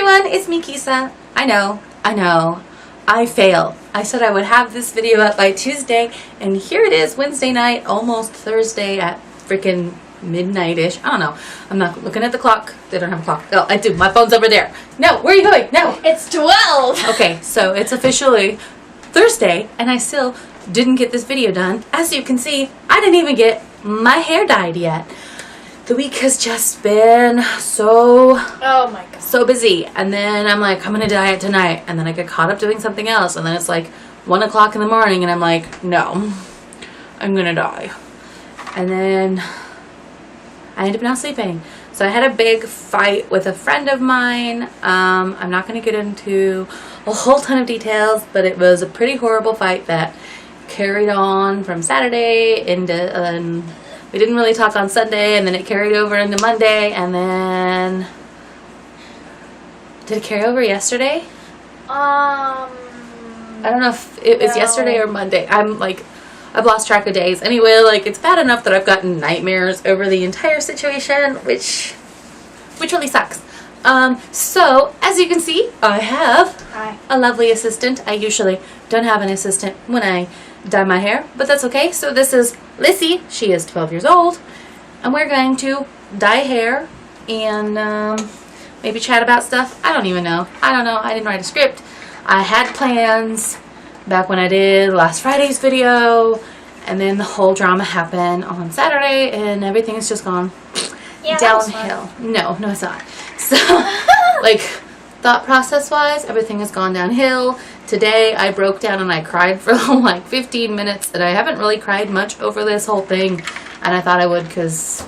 everyone, it's me, Kisa. I know, I fail. I said I would have this video up by Tuesday, and here it is, Wednesday night, almost Thursday at freaking midnight-ish. I don't know. I'm not looking at the clock. They don't have a clock. Oh, I do. My phone's over there. No, where are you going? No. It's 12. Okay, so it's officially Thursday, and I still didn't get this video done. As you can see, I didn't even get my hair dyed yet. The week has just been so busy, and then I'm like, I'm gonna dye it tonight, and then I get caught up doing something else, and then it's like 1 o'clock in the morning, and I'm like, no, I'm gonna dye. And then I end up not sleeping. So I had a big fight with a friend of mine. I'm not gonna get into a whole ton of details, but it was a pretty horrible fight that carried on from Saturday into we didn't really talk on Sunday, and then it carried over into Monday, and then did it carry over yesterday? I don't know if it was yesterday or Monday. I've lost track of days. Anyway, like, it's bad enough that I've gotten nightmares over the entire situation, which really sucks. So as you can see, I have a lovely assistant. I usually don't have an assistant when I dye my hair, but that's okay. So this is Lisi. She is 12 years old, and we're going to dye hair and maybe chat about stuff. I don't even know. I didn't write a script. I had plans back when I did last Friday's video, and then the whole drama happened on Saturday, and everything has just gone downhill. No, it's not. So like, thought process wise, everything has gone downhill. Today I broke down and I cried for like 15 minutes, and I haven't really cried much over this whole thing, and I thought I would because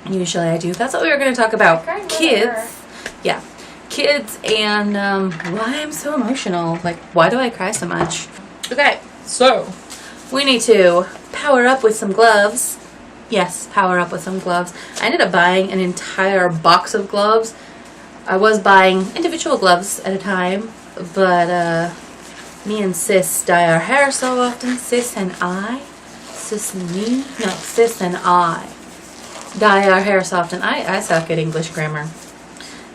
usually I do. That's what we were going to talk about. Kids. Yeah. Kids and why I'm so emotional. Like, why do I cry so much? Okay, so we need to power up with some gloves. Yes, power up with some gloves. I ended up buying an entire box of gloves. I was buying individual gloves at a time, but me and Sis dye our hair so often. Sis and I dye our hair so often. I suck at English grammar.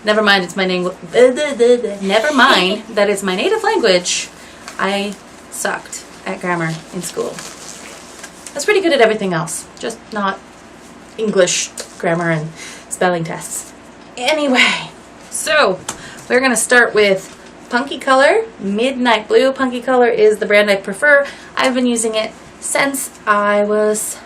Never mind, it's my name. Never mind that it's my native language. I sucked at grammar in school. I was pretty good at everything else, just not English grammar and spelling tests. Anyway, so we're gonna start with Punky Color, Midnight Blue. Punky Color is the brand I prefer. I've been using it since I was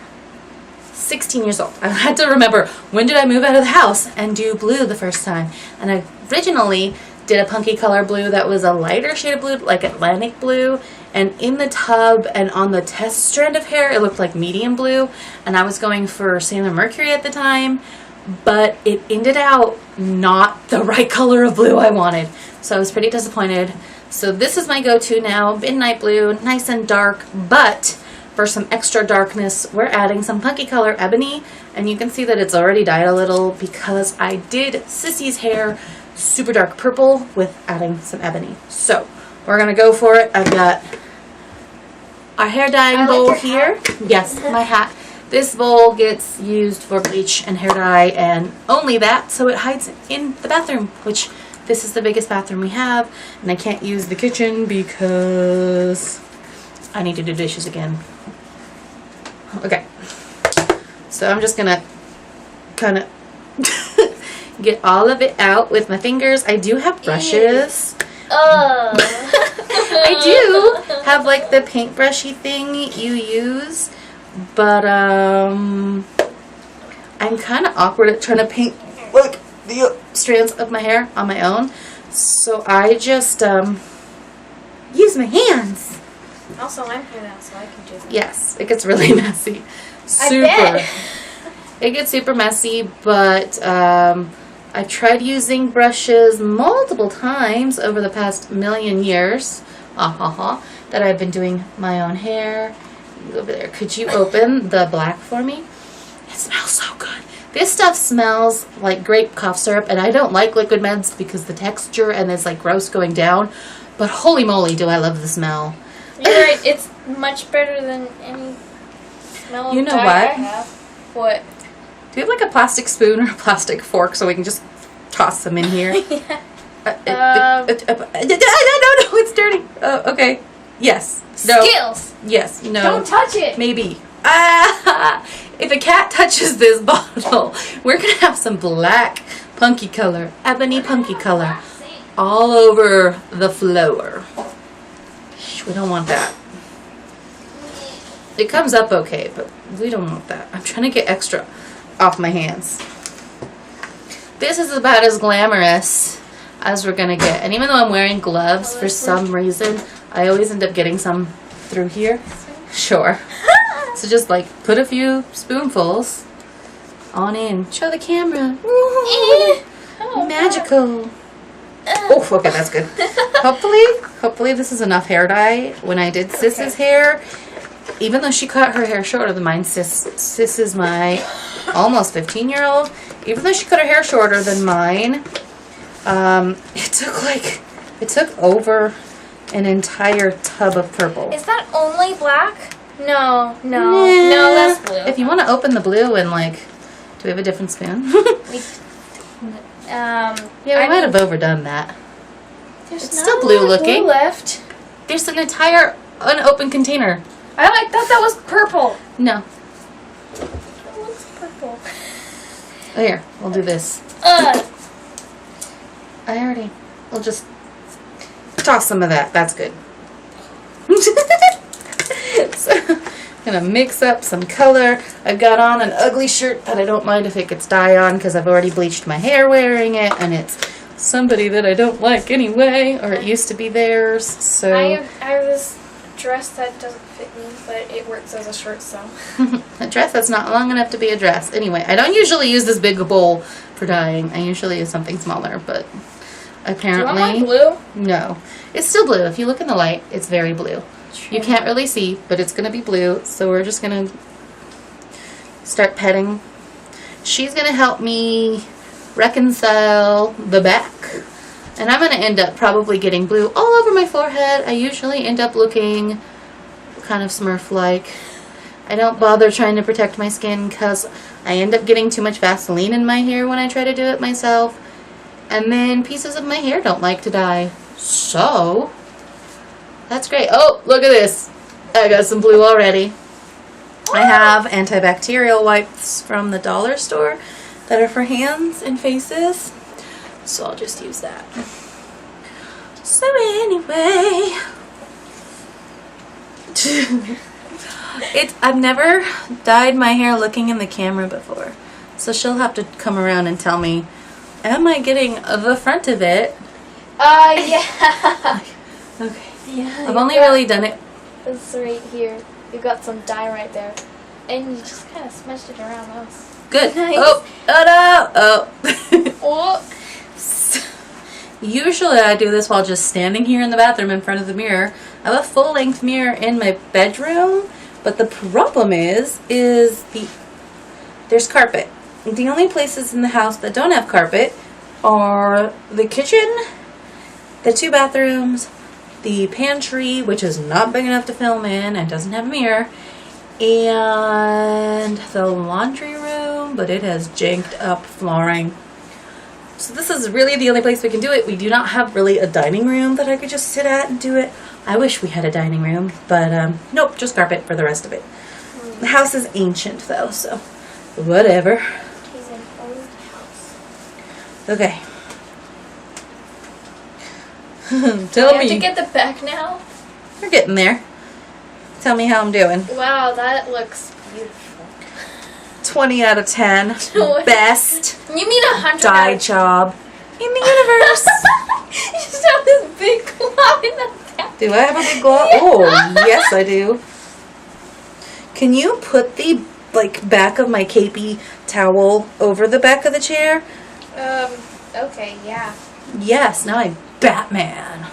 16 years old. I had to remember, when did I move out of the house and do blue the first time? And I originally did a Punky Color blue that was a lighter shade of blue, like Atlantic blue, and in the tub and on the test strand of hair it looked like medium blue, and I was going for Sailor Mercury at the time, but it ended out not the right color of blue I wanted, so I was pretty disappointed. So this is my go-to now, Midnight Blue, nice and dark, but for some extra darkness, we're adding some Punky Color Ebony, and you can see that it's already dyed a little because I did Sissy's hair super dark purple with adding some ebony. So we're gonna go for it. I've got our hair dyeing bowl here. Yes, my hat. This bowl gets used for bleach and hair dye and only that, so it hides in the bathroom, which this is the biggest bathroom we have, and I can't use the kitchen because I need to do dishes again. Okay, so I'm just gonna kind of get all of it out with my fingers. I do have brushes. Oh. I do have like the paintbrushy thing you use, but I'm kind of awkward at trying to paint like the strands of my hair on my own, so I just use my hands. Also, I'm here now, so I can do that. Yes, it gets really messy. It gets super messy, but I've tried using brushes multiple times over the past million years that I've been doing my own hair. Over there, could you open the black for me? It smells so good. This stuff smells like grape cough syrup, and I don't like liquid meds because the texture and it's like gross going down, but holy moly do I love the smell. You're right, it's much better than any smell you know dye what? I have. What? Do you have like a plastic spoon or a plastic fork so we can just toss them in here? Yeah. No, it's dirty. Oh, okay. Yes. No. Skills. Yes. No. Don't touch it. Maybe. If a cat touches this bottle, we're gonna have some black punky color, ebony punky color, all over the floor. We don't want that. It comes up okay, but we don't want that. I'm trying to get extra off my hands. This is about as glamorous as we're gonna get. And even though I'm wearing gloves, for some reason, I always end up getting some through here. Sure. So just like put a few spoonfuls on in. Show the camera. Ooh, magical. Oh, okay, that's good. Hopefully this is enough hair dye. When I did Sis's hair, even though she cut her hair shorter than mine, Sis is my almost 15-year-old. Even though she cut her hair shorter than mine, it took over an entire tub of purple. Is that only black? No, that's blue. If you want to open the blue and like, do we have a different spoon? Yeah, we might have overdone that. It's still blue looking. Blue left. There's an entire unopened container. I thought that was purple. No. It looks purple. Oh, here, we'll do this. We'll just toss some of that. That's good. So, I'm gonna mix up some color. I've got on an ugly shirt that I don't mind if it gets dye on because I've already bleached my hair wearing it, and it's somebody that I don't like anyway, or it used to be theirs. So I have this dress that doesn't fit me, but it works as a shirt, so. a dress that's not long enough to be a dress. Anyway, I don't usually use this big bowl for dyeing. I usually use something smaller, but apparently. Do you want my blue? No. It's still blue. If you look in the light, it's very blue. True. You can't really see, but it's going to be blue, so we're just going to start petting. She's going to help me reconcile the back. And I'm going to end up probably getting blue all over my forehead. I usually end up looking kind of Smurf-like. I don't bother trying to protect my skin because I end up getting too much Vaseline in my hair when I try to do it myself. And then pieces of my hair don't like to dye. So, that's great. Oh, look at this. I got some blue already. I have antibacterial wipes from the dollar store that are for hands and faces. So I'll just use that. So anyway, I've never dyed my hair looking in the camera before. So she'll have to come around and tell me, am I getting the front of it? Yeah. Okay. Yeah. I've only really done it. It's right here. You've got some dye right there. And you just kind of smudged it around those. Good. Nice. Oh no. Oh. Oh. Usually I do this while just standing here in the bathroom in front of the mirror. I have a full-length mirror in my bedroom, but the problem is there's carpet. The only places in the house that don't have carpet are the kitchen, the 2 bathrooms, the pantry, which is not big enough to film in and doesn't have a mirror, and the laundry room, but it has janked up flooring. So this is really the only place we can do it. We do not have really a dining room that I could just sit at and do it. I wish we had a dining room, but nope, just carpet for the rest of it. The house is ancient though, so whatever. He's an old house. Okay. Do we have to get the back now? We're getting there. Tell me how I'm doing. Wow, that looks beautiful. 20 out of 10. Best You mean 100? dye job in the universe. You just have this big glob in the back. Do I have a big glob? Yeah. Oh, yes I do. Can you put the back of my capey towel over the back of the chair? Okay, yeah. Yes, now I'm Batman.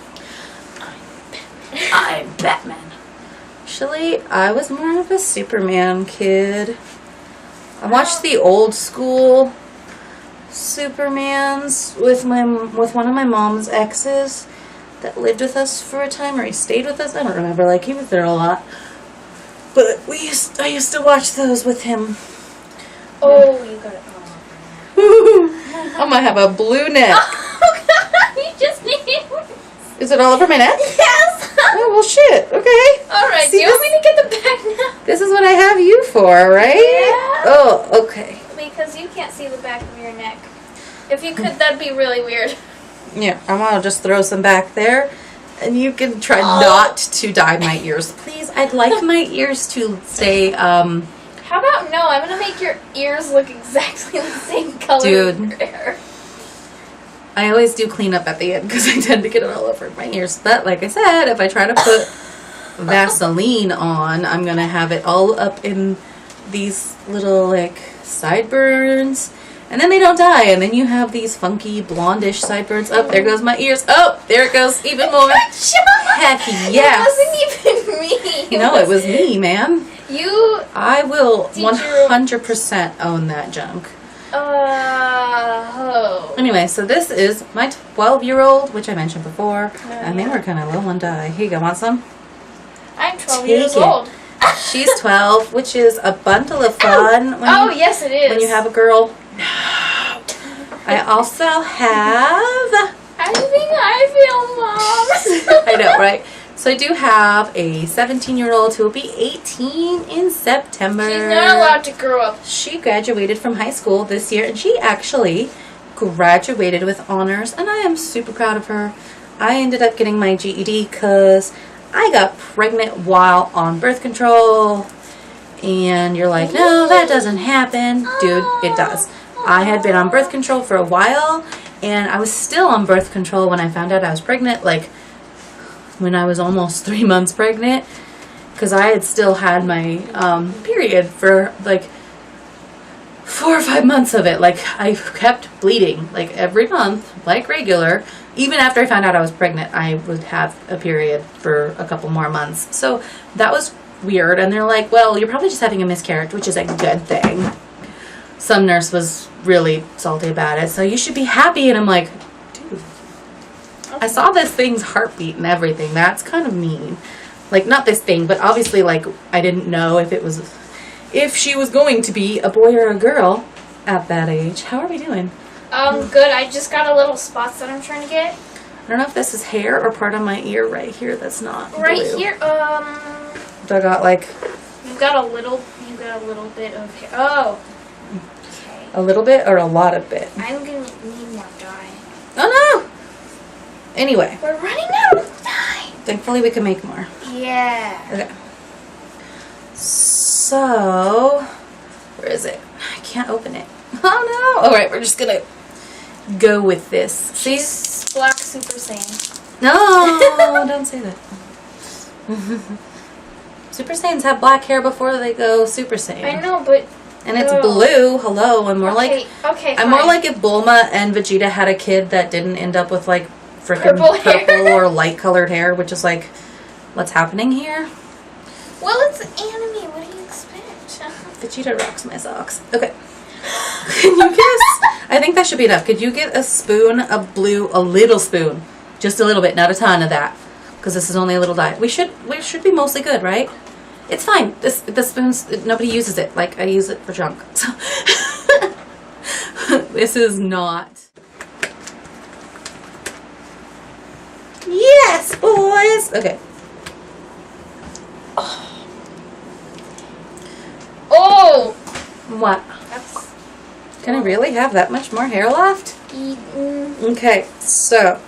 I'm Batman. Actually, I was more of a Superman kid. I watched the old school Supermans with one of my mom's exes that lived with us for a time, or he stayed with us. I don't remember. He was there a lot. But I used to watch those with him. Oh, you got it. Oh. I'm gonna have a blue neck. Oh God! You just Is it all over my neck? Yes! Oh, well, shit. Okay. Alright, do See, you want me to get the bag now? This is what I have you for, right? Yeah. Oh, okay. Because you can't see the back of your neck. If you could, that'd be really weird. Yeah, I'm gonna just throw some back there. And you can try not to dye my ears. Please, I'd like my ears to stay, How about no? I'm gonna make your ears look exactly the same color Dude. as your hair. I always do clean up at the end because I tend to get it all over my ears. But like I said, if I try to put Vaseline on, I'm going to have it all up in these little like sideburns. And then they don't dye. And then you have these funky blondish sideburns. Oh, there goes my ears. Oh, there it goes even more. Heck yes. It wasn't even me. No, it was me, man. You. I will Did you- 100% own that junk. Oh. Anyway, so this is my 12-year-old, which I mentioned before. I think yeah. we're kind of low on dye. Here you go. Want some? I'm 12 Take years it. old. She's 12, which is a bundle of fun. When Oh, you, yes, it is. when you have a girl. I also have... I think I feel, Mom. I know, right? So I do have a 17-year-old who will be 18 in September. She's not allowed to grow up. She graduated from high school this year, and she actually graduated with honors, and I am super proud of her. I ended up getting my GED because I got pregnant while on birth control, and you're like, no, that doesn't happen. Dude, it does. I had been on birth control for a while, and I was still on birth control when I found out I was pregnant, like when I was almost 3 months pregnant, because I had still had my period for like 4 or 5 months of it. Like I kept bleeding like every month, like regular. Even after I found out I was pregnant, I would have a period for a couple more months. So that was weird. And they're like, well, you're probably just having a miscarriage, which is a good thing. Some nurse was really salty about it. So you should be happy. And I'm like, dude, I saw this thing's heartbeat and everything. That's kind of mean. Like, not this thing, but obviously, like, I didn't know if she was going to be a boy or a girl at that age. How are we doing? Good. I just got a little spots that I'm trying to get. I don't know if this is hair or part of my ear right here that's not Right blue. here, So I got, like, you got a little bit of hair. Oh. Okay. a little bit or a lot of bit. I'm gonna need more dye. Oh, no! Anyway, We're running out of dye. thankfully we can make more. Yeah. Okay. So, where is it? I can't open it. Oh no! Alright, we're just gonna go with this. See? She's Black Super Saiyan. No! Don't say that. Super Saiyans have black hair before they go Super Saiyan. I know, but And it's no. blue. Hello. I'm more okay, like okay. I'm more like if Bulma and Vegeta had a kid that didn't end up with like freaking Purple hair. purple or light colored hair, which is like what's happening here. Well, it's anime. What do you expect? Vegeta rocks my socks. Okay. Can you get I think that should be enough. Could you get a spoon of blue, a little spoon, just a little bit, not a ton of that, because this is only a little dye. We should be mostly good, right? It's fine. The spoons, nobody uses it. Like I use it for junk. So this is not. Yes, boys. Okay. Oh. What? That's Can I really have that much more hair left? eaten. Okay, so,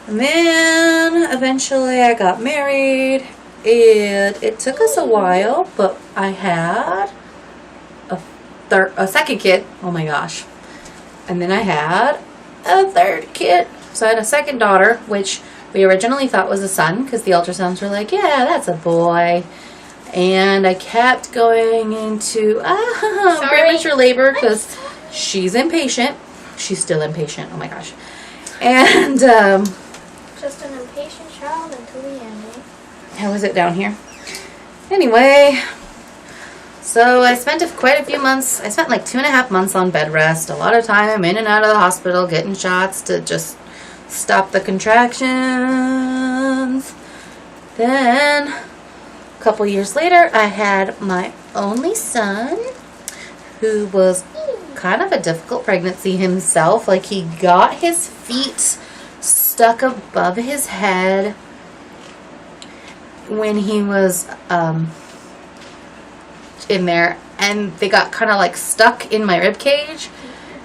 and then eventually I got married, and it took us a while, but I had a second kid. Oh my gosh. And then I had a third kid. So I had a second daughter, which we originally thought was a son, because the ultrasounds were like, yeah, that's a boy. And I kept going into premature labor because she's impatient. She's still impatient. Oh my gosh. And Just an impatient child until the end. Eh? how is it down here? Anyway, so I spent quite a few months. I spent like 2.5 months on bed rest. A lot of time in and out of the hospital getting shots to just stop the contractions. Then a couple years later, I had my only son, who was kind of a difficult pregnancy himself. Like, he got his feet stuck above his head when he was in there, and they got kind of like stuck in my rib cage.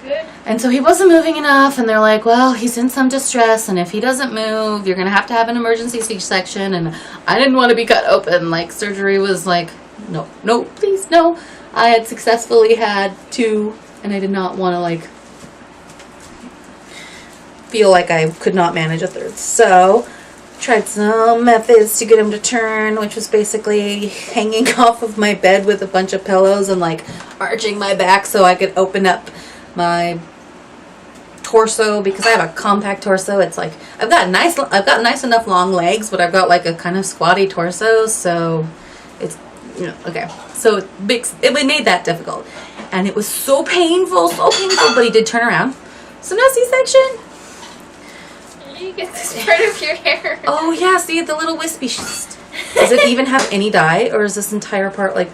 Good. And so he wasn't moving enough, and they're like, well, he's in some distress, and if he doesn't move, you're going to have an emergency C-section. And I didn't want to be cut open. Like, surgery was like, no, please, no. I had successfully had 2, and I did not want to, like, feel like I could not manage a 3rd. So, tried some methods to get him to turn, which was basically hanging off of my bed with a bunch of pillows and, like, arching my back so I could open up my torso, because I have a compact torso. It's like I've got nice enough long legs, but I've got like a kind of squatty torso, so it's, you know, okay. So it made that difficult, and it was so painful, but he did turn around. So no C-section. You get this part of your hair. Oh yeah, see the little wispy. Does it even have any dye, or is this entire part like?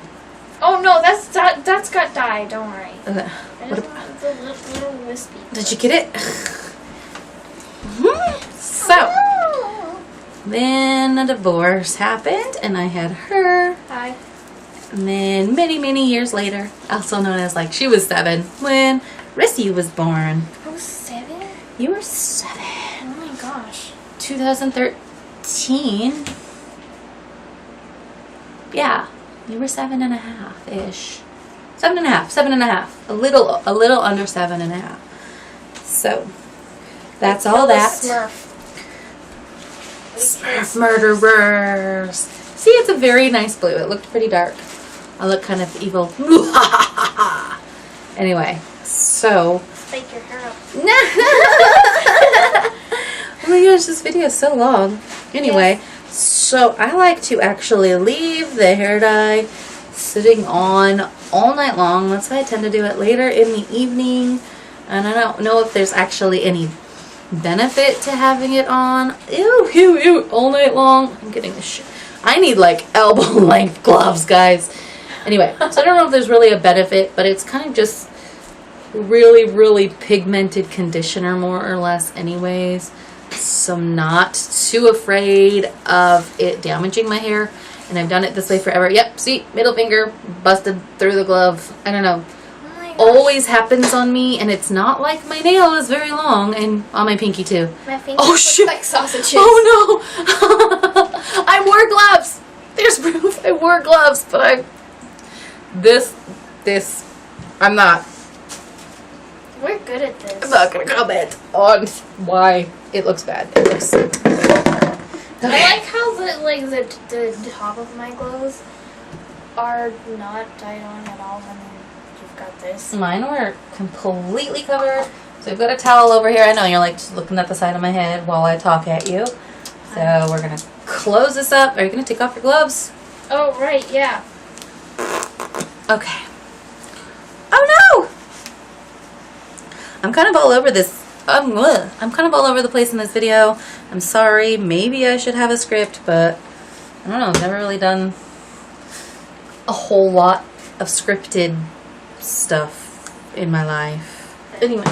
Oh no, that's got dye. Don't worry. Okay. It's a little wispy. Did you get it? So, then a divorce happened, and I had her. Hi. And then many years later, also known as, like, she was 7, when Rissy was born. I was 7? You were 7. Oh my gosh. 2013. Yeah, you were 7.5-ish. 7.5. A little under 7.5. So, that's all that. Smurf murderers. See, it's a very nice blue. It looked pretty dark. I look kind of evil. Anyway, so. Spike your hair up. Oh my gosh, this video is so long. Anyway, yes. So I like to actually leave the hair dye sitting on all night long. That's why I tend to do it later in the evening. And I don't know if there's actually any benefit to having it on. Ew, all night long. I'm getting this shit. I need like elbow length gloves, guys. Anyway, so I don't know if there's really a benefit, but it's kind of just really pigmented conditioner, more or less, anyways. So I'm not too afraid of it damaging my hair. And I've done it this way forever. Yep, see, middle finger busted through the glove. I don't know. Always happens on me, and it's not like my nail is very long, and on my pinky too. My fingers look like sausages. Oh no! I wore gloves. There's proof. I wore gloves, but I'm not. We're good at this. I'm not gonna comment on why it looks bad. It looks. I like how the top of my clothes are not tied on at all. I mean, you've got this. Mine were completely covered. So I've got a towel over here. I know you're like just looking at the side of my head while I talk at you. So we're gonna close this up. Are you gonna take off your gloves? Oh right, yeah. Okay. Oh no! I'm kind of all over this. I'm kind of all over the place in this video. I'm sorry. Maybe I should have a script, but I don't know. I've never really done a whole lot of scripted stuff in my life. Anyway,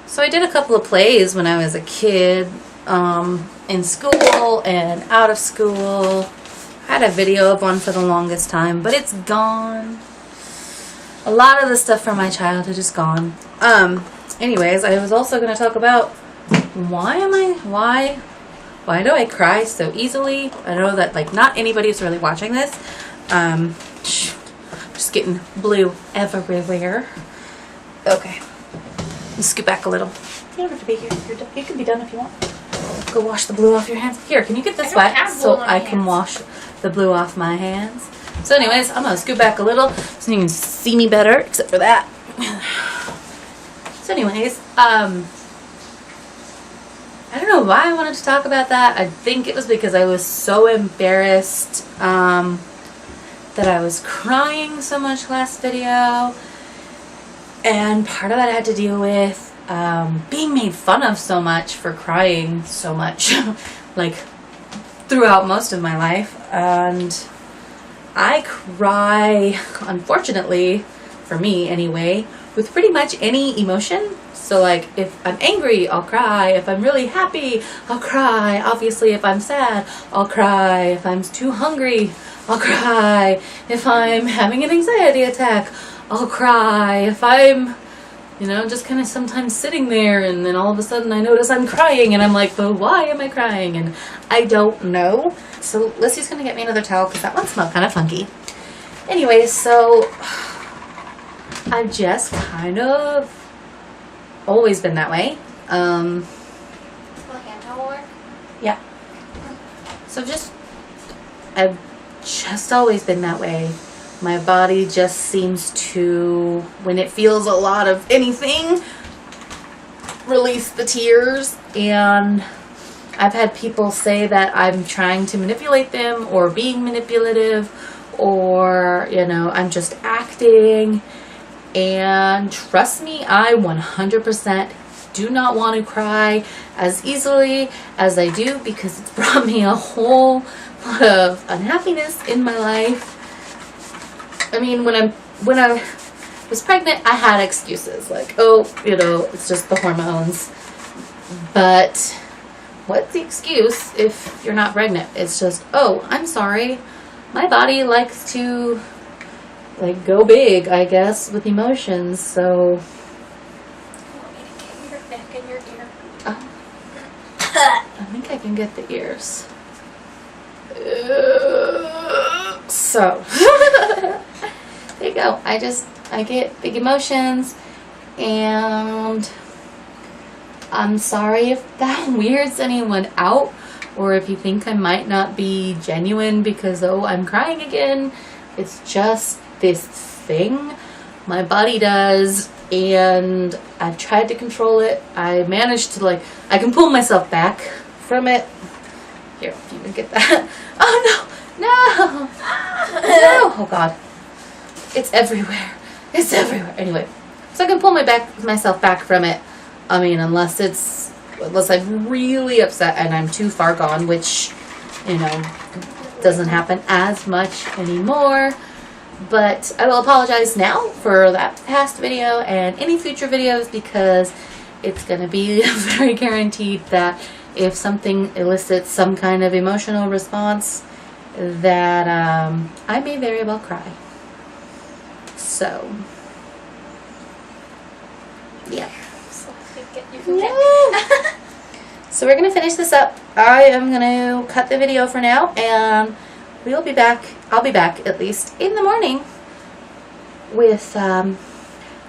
so I did a couple of plays when I was a kid, in school and out of school. I had a video of one for the longest time, but it's gone. A lot of the stuff from my childhood is gone. Anyways, I was also going to talk about why do I cry so easily? I know that like not anybody's really watching this. Just getting blue everywhere. Okay. Let's scoot back a little. You don't have to be here. You can be done if you want. Go wash the blue off your hands. Here, can you get this wet so I can wash the blue off my hands? So anyways, I'm going to scoot back a little so you can see me better, except for that. So anyways, I don't know why I wanted to talk about that. I think it was because I was so embarrassed that I was crying so much last video. And part of that had to do with being made fun of so much for crying so much, like throughout most of my life. And I cry, unfortunately, for me anyway, with pretty much any emotion. So like if I'm angry, I'll cry. If I'm really happy, I'll cry. Obviously if I'm sad, I'll cry. If I'm too hungry, I'll cry. If I'm having an anxiety attack, I'll cry. If I'm, you know, just kind of sometimes sitting there and then all of a sudden I notice I'm crying and I'm like, but why am I crying? And I don't know. So Lisy's gonna get me another towel because that one smelled kind of funky. Anyway, so I've just kind of always been that way. Will hand towel work? Yeah. So I've just always been that way. My body just seems to, when it feels a lot of anything, release the tears. And I've had people say that I'm trying to manipulate them or being manipulative or, you know, I'm just acting. And trust me, I 100% do not want to cry as easily as I do because it's brought me a whole lot of unhappiness in my life. I mean, when I was pregnant, I had excuses like, oh, you know, it's just the hormones. But what's the excuse if you're not pregnant? It's just, oh, I'm sorry. My body likes to like go big, I guess, with emotions. So You want me to get your neck and your ear? I think I can get the ears. So there you go. I get big emotions, and I'm sorry if that weirds anyone out, or if you think I might not be genuine because, oh, I'm crying again. It's just this thing my body does, and I've tried to control it. I managed to, like, I can pull myself back from it. Here, if you can get that. Oh no, no, no! Oh God, it's everywhere. It's everywhere. Anyway, so I can pull myself back from it. I mean, unless I'm really upset and I'm too far gone, which, you know, doesn't happen as much anymore. But I will apologize now for that past video and any future videos because it's going to be very guaranteed that if something elicits some kind of emotional response, that I may very well cry. So, yeah. So I can get you Yeah. So we're going to finish this up. I am going to cut the video for now, and we'll be back. I'll be back at least in the morning with the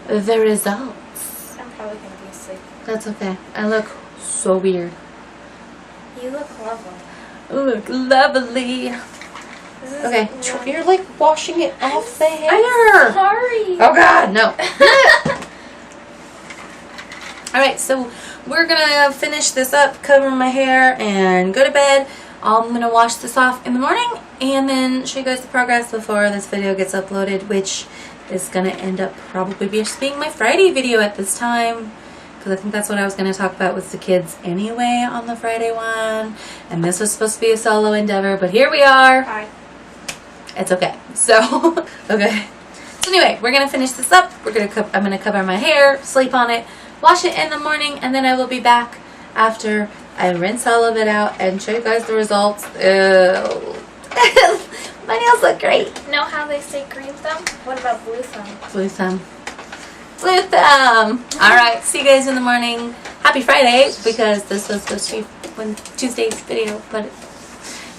results. I'm probably going to be asleep. That's okay. I look so weird. You look lovely. Look lovely. This is Okay, not- you're like washing it off the hair. I'm sorry. Oh God, no. Alright, so we're gonna finish this up, cover my hair, and go to bed. I'm gonna wash this off in the morning and then show you guys the progress before this video gets uploaded, which is gonna end up probably just being my Friday video at this time, because I think that's what I was gonna talk about with the kids anyway on the Friday one, and this was supposed to be a solo endeavor, but here we are. Hi. It's okay. So, okay. So anyway, we're gonna finish this up. I'm gonna cover my hair, sleep on it, wash it in the morning, and then I will be back after I rinse all of it out and show you guys the results. Ew. My nails look great. Know how they say green thumb? What about blue thumb? Blue thumb. Blue thumb. Alright, see you guys in the morning. Happy Friday, because this was supposed to be Tuesday's video, but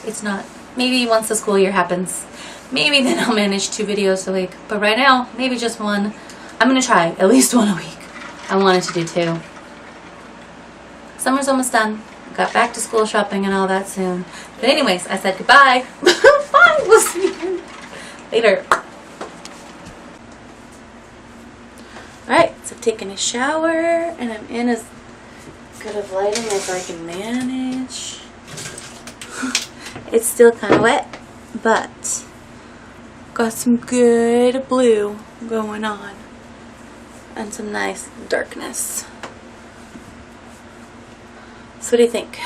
it's not. Maybe once the school year happens, maybe then I'll manage 2 videos a week. But right now, maybe just 1. I'm going to try at least 1 a week. I wanted to do 2. Summer's almost done. Got back to school shopping and all that soon. But anyways, I said goodbye. Bye. We'll see you later. Alright, so I'm taking a shower and I'm in as good of lighting as I can manage. It's still kind of wet, but got some good blue going on and some nice darkness. So what do you think?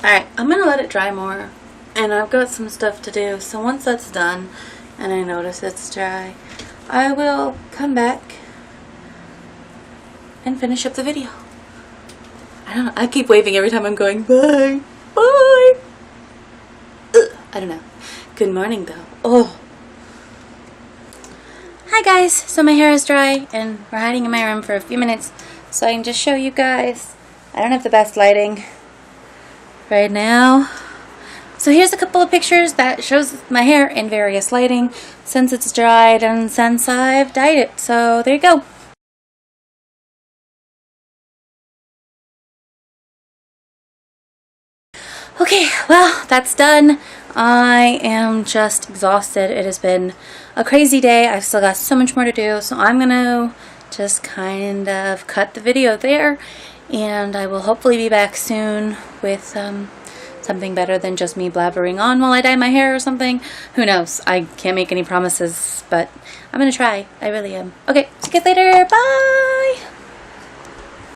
Alright, I'm going to let it dry more, and I've got some stuff to do, so once that's done, and I notice it's dry, I will come back and finish up the video. I don't know. I keep waving every time I'm going, bye, bye. Ugh, I don't know. Good morning though. Oh. Hi guys, so my hair is dry and we're hiding in my room for a few minutes so I can just show you guys. I don't have the best lighting right now. So here's a couple of pictures that shows my hair in various lighting since it's dried and since I've dyed it. So there you go. Okay, well, that's done. I am just exhausted. It has been a crazy day. I've still got so much more to do, so I'm gonna just kind of cut the video there, and I will hopefully be back soon with something better than just me blabbering on while I dye my hair or something. Who knows? I can't make any promises, but I'm gonna try. I really am. Okay, see you guys later. Bye!